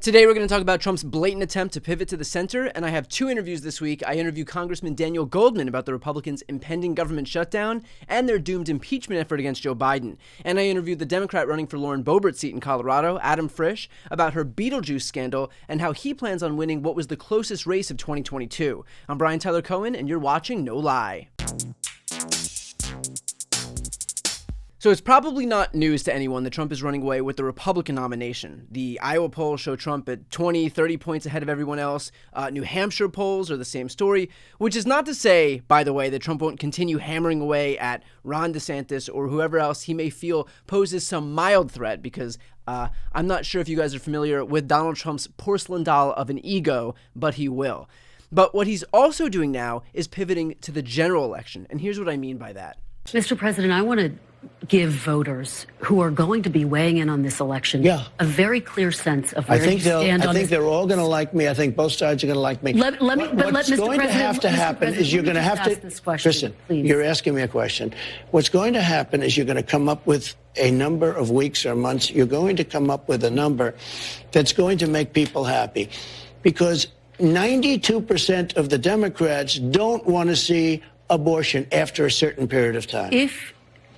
Today, we're going to talk about Trump's blatant attempt to pivot to the center, and I have two interviews this week. I interview Congressman Daniel Goldman about the Republicans' impending government shutdown and their doomed impeachment effort against Joe Biden. And I interviewed the Democrat running for Lauren Boebert's seat in Colorado, Adam Frisch, about her Beetlejuice scandal and how he plans on winning what was the closest race of 2022. I'm Brian Tyler Cohen, and you're watching No Lie. So it's probably not news to anyone that Trump is running away with the Republican nomination. The Iowa polls show Trump at 20, 30 points ahead of everyone else. New Hampshire polls are the same story, which is not to say, by the way, that Trump won't continue hammering away at Ron DeSantis or whoever else he may feel poses some mild threat, because I'm not sure if you guys are familiar with Donald Trump's porcelain doll of an ego, but he will. But what he's also doing now is pivoting to the general election, and here's what I mean by that. Mr. President, I want to give voters who are going to be weighing in on this election a very clear sense of where you stand on this. I think they're all going to like me. I think both sides are going to like me. What's going to have to happen is you're going to have to listen. You're asking me a question. What's going to happen is you're going to come up with a number of weeks or months. You're going to come up with a number that's going to make people happy, because 92% of the Democrats don't want to see abortion after a certain period of time. If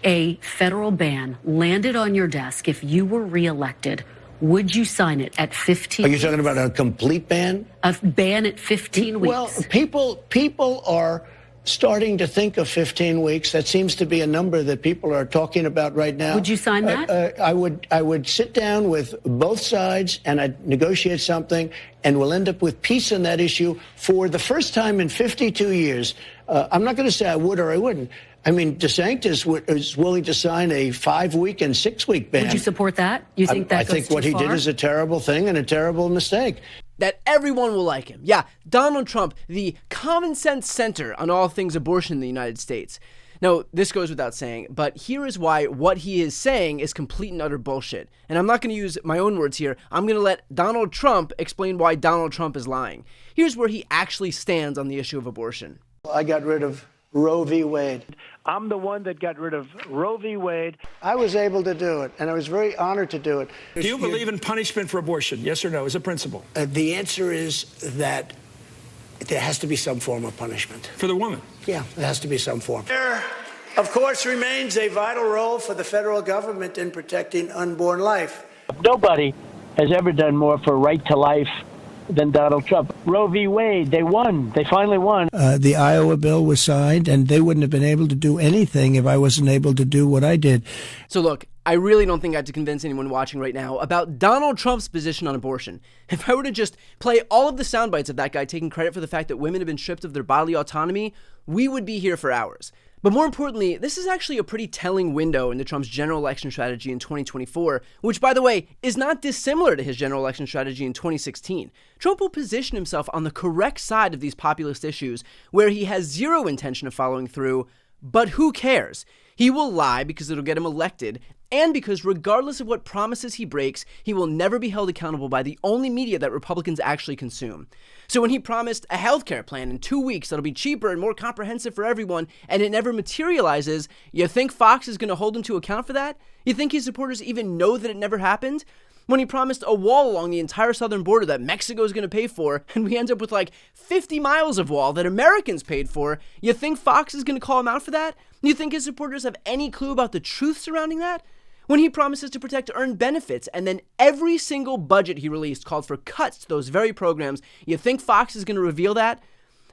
a federal ban landed on your desk, if you were reelected, would you sign it at 15 weeks? Are you talking about a complete ban? A ban at 15 weeks. Well, people are starting to think of 15 weeks. That seems to be a number that people are talking about right now. Would you sign that? I would sit down with both sides and I'd negotiate something, and we'll end up with peace on that issue for the first time in 52 years. I'm not going to say I would or I wouldn't. I mean, DeSantis is willing to sign a 5-week and 6-week ban. Would you support that? You think that goes too far? I think what he did is a terrible thing and a terrible mistake. That everyone will like him. Yeah, Donald Trump, the common sense center on all things abortion in the United States. Now, this goes without saying, but here is why what he is saying is complete and utter bullshit. And I'm not going to use my own words here. I'm going to let Donald Trump explain why Donald Trump is lying. Here's where he actually stands on the issue of abortion. I got rid of Roe v. Wade. I'm the one that got rid of Roe v. Wade. I was able to do it, and I was very honored to do it. Do you believe in punishment for abortion? Yes or no, as a principle? The answer is that there has to be some form of punishment. For the woman? Yeah, there has to be some form. There, of course, remains a vital role for the federal government in protecting unborn life. Nobody has ever done more for right to life than Donald Trump. Roe v. Wade, they won. They finally won. The Iowa bill was signed, and they wouldn't have been able to do anything if I wasn't able to do what I did. So look, I really don't think I have to convince anyone watching right now about Donald Trump's position on abortion. If I were to just play all of the sound bites of that guy taking credit for the fact that women have been stripped of their bodily autonomy, we would be here for hours. But more importantly, this is actually a pretty telling window into Trump's general election strategy in 2024, which, by the way, is not dissimilar to his general election strategy in 2016. Trump will position himself on the correct side of these populist issues where he has zero intention of following through, but who cares? He will lie because it'll get him elected, and because regardless of what promises he breaks, he will never be held accountable by the only media that Republicans actually consume. So when he promised a healthcare plan in 2 weeks that'll be cheaper and more comprehensive for everyone, and it never materializes, you think Fox is going to hold him to account for that? You think his supporters even know that it never happened? When he promised a wall along the entire southern border that Mexico is going to pay for, and we end up with like 50 miles of wall that Americans paid for, you think Fox is going to call him out for that? You think his supporters have any clue about the truth surrounding that? When he promises to protect earned benefits, and then every single budget he released called for cuts to those very programs, you think Fox is going to reveal that?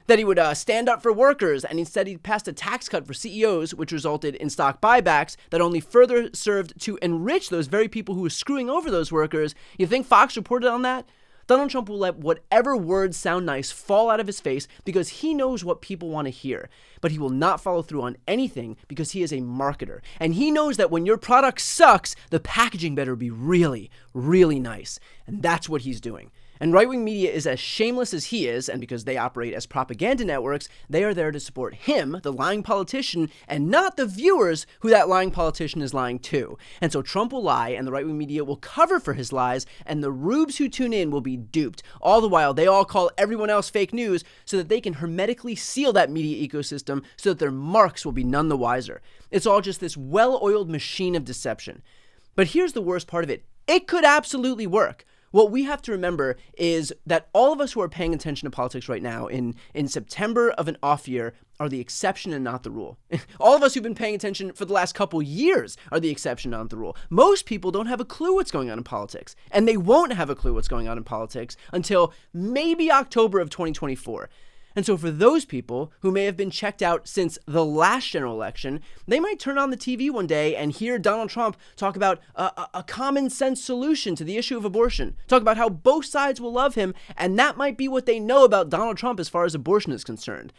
That he would stand up for workers, and instead he passed a tax cut for CEOs, which resulted in stock buybacks that only further served to enrich those very people who were screwing over those workers. You think Fox reported on that? Donald Trump will let whatever words sound nice fall out of his face because he knows what people want to hear. But he will not follow through on anything because he is a marketer. And he knows that when your product sucks, the packaging better be really, really nice. And that's what he's doing. And right-wing media is as shameless as he is, and because they operate as propaganda networks, they are there to support him, the lying politician, and not the viewers who that lying politician is lying to. And so Trump will lie, and the right-wing media will cover for his lies, and the rubes who tune in will be duped. All the while, they all call everyone else fake news so that they can hermetically seal that media ecosystem so that their marks will be none the wiser. It's all just this well-oiled machine of deception. But here's the worst part of it. It could absolutely work. What we have to remember is that all of us who are paying attention to politics right now in September of an off year are the exception and not the rule. All of us who've been paying attention for the last couple years are the exception, not the rule. Most people don't have a clue what's going on in politics, and they won't have a clue what's going on in politics until maybe October of 2024. And so for those people who may have been checked out since the last general election, they might turn on the TV one day and hear Donald Trump talk about a common sense solution to the issue of abortion, talk about how both sides will love him, and that might be what they know about Donald Trump as far as abortion is concerned.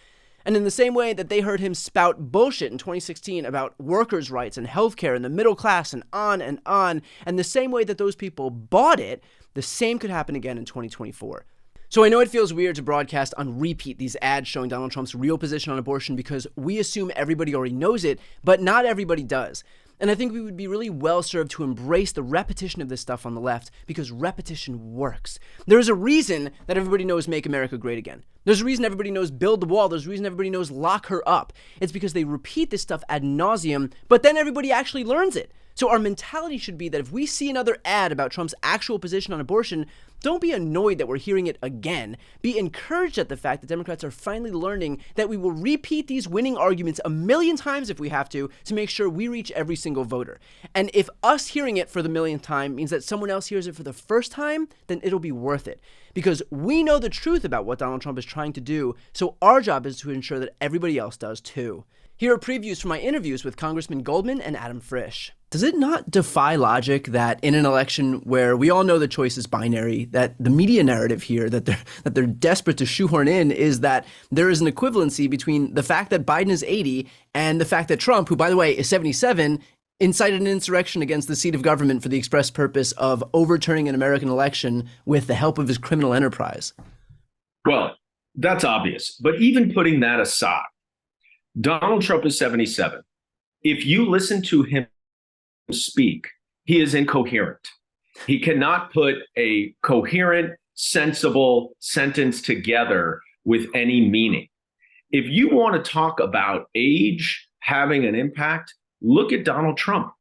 And in the same way that they heard him spout bullshit in 2016 about workers' rights and healthcare and the middle class and the same way that those people bought it, the same could happen again in 2024. So I know it feels weird to broadcast on repeat these ads showing Donald Trump's real position on abortion because we assume everybody already knows it, but not everybody does. And I think we would be really well served to embrace the repetition of this stuff on the left because repetition works. There's a reason that everybody knows Make America Great Again. There's a reason everybody knows Build the Wall. There's a reason everybody knows Lock Her Up. It's because they repeat this stuff ad nauseum, but then everybody actually learns it. So our mentality should be that if we see another ad about Trump's actual position on abortion, don't be annoyed that we're hearing it again. Be encouraged at the fact that Democrats are finally learning that we will repeat these winning arguments a million times if we have to make sure we reach every single voter. And if us hearing it for the millionth time means that someone else hears it for the first time, then it'll be worth it. Because we know the truth about what Donald Trump is trying to do, so our job is to ensure that everybody else does too. Here are previews from my interviews with Congressman Goldman and Adam Frisch. Does it not defy logic that in an election where we all know the choice is binary, that the media narrative here that they're desperate to shoehorn in is that there is an equivalency between the fact that Biden is 80 and the fact that Trump, who by the way is 77, incited an insurrection against the seat of government for the express purpose of overturning an American election with the help of his criminal enterprise? Well, that's obvious. But even putting that aside, Donald Trump is 77. If you listen to him speak, he is incoherent. He cannot put a coherent, sensible sentence together with any meaning. If you want to talk about age having an impact, look at Donald Trump.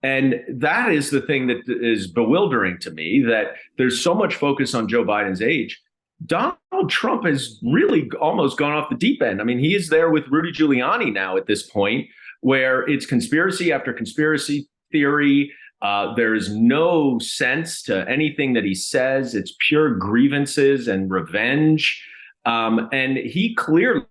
And that is the thing that is bewildering to me, that there's so much focus on Joe Biden's age. Donald Trump has really almost gone off the deep end. I mean, he is there with Rudy Giuliani now at this point, where it's conspiracy after conspiracy theory. There is no sense to anything that he says. It's pure grievances and revenge. And he clearly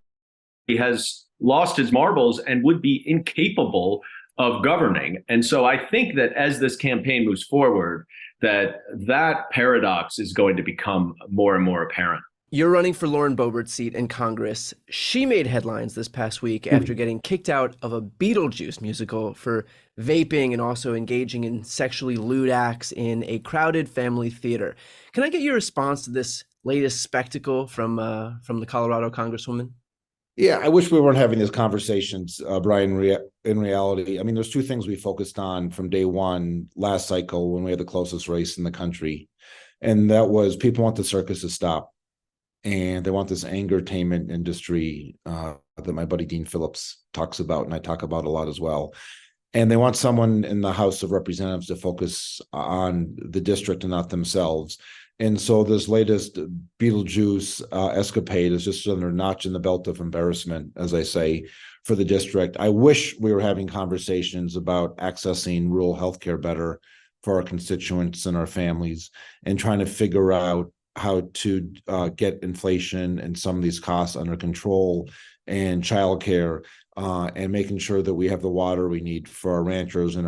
has lost his marbles and would be incapable of governing. And so I think that as this campaign moves forward, that paradox is going to become more and more apparent. You're running for Lauren Boebert's seat in Congress. She made headlines this past week after getting kicked out of a Beetlejuice musical for vaping and also engaging in sexually lewd acts in a crowded family theater. Can I get your response to this latest spectacle from the Colorado Congresswoman? Yeah, I wish we weren't having these conversations, Brian. In reality, I mean, there's two things we focused on from day one last cycle when we had the closest race in the country. And that was people want the circus to stop. And they want this angertainment industry that my buddy Dean Phillips talks about, and I talk about a lot as well. And they want someone in the House of Representatives to focus on the district and not themselves. And so this latest Beetlejuice escapade is just another notch in the belt of embarrassment, as I say, for the district. I wish we were having conversations about accessing rural healthcare better for our constituents and our families, and trying to figure out how to get inflation and some of these costs under control, and childcare, and making sure that we have the water we need for our ranchers and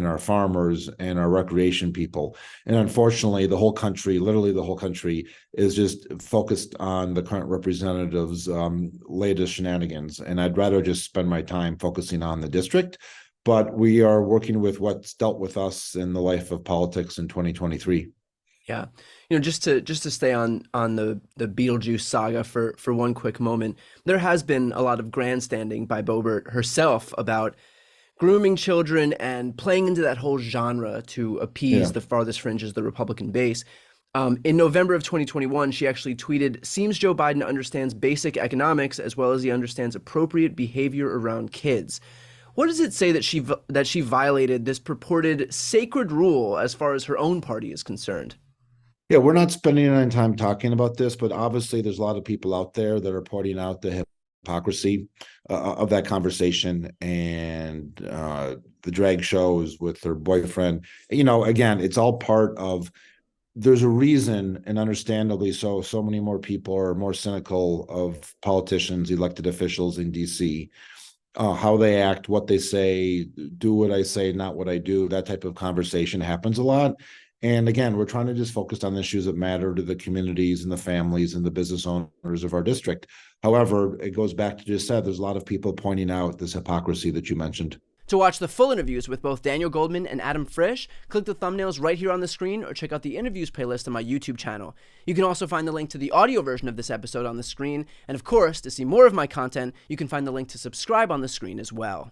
our farmers and our recreation people. And unfortunately, the whole country, literally the whole country, is just focused on the current representative's latest shenanigans. And I'd rather just spend my time focusing on the district. But we are working with what's dealt with us in the life of politics in 2023. Yeah. Just to stay on the Beetlejuice saga for one quick moment, there has been a lot of grandstanding by Boebert herself about grooming children and playing into that whole genre to appease the farthest fringes of the Republican base. In November of 2021, she actually tweeted, "Seems Joe Biden understands basic economics as well as he understands appropriate behavior around kids." What does it say that she violated this purported sacred rule as far as her own party is concerned? Yeah, we're not spending any time talking about this, but obviously there's a lot of people out there that are pointing out the hypocrisy of that conversation and the drag shows with her boyfriend. Again, it's all part of, there's a reason, and understandably so many more people are more cynical of politicians, elected officials in DC. How they act, what they say, do what I say, not what I do. That type of conversation happens a lot. And again, we're trying to just focus on issues that matter to the communities and the families and the business owners of our district. However, it goes back to just said, there's a lot of people pointing out this hypocrisy that you mentioned. To watch the full interviews with both Daniel Goldman and Adam Frisch, click the thumbnails right here on the screen or check out the interviews playlist on my YouTube channel. You can also find the link to the audio version of this episode on the screen. And of course, to see more of my content, you can find the link to subscribe on the screen as well.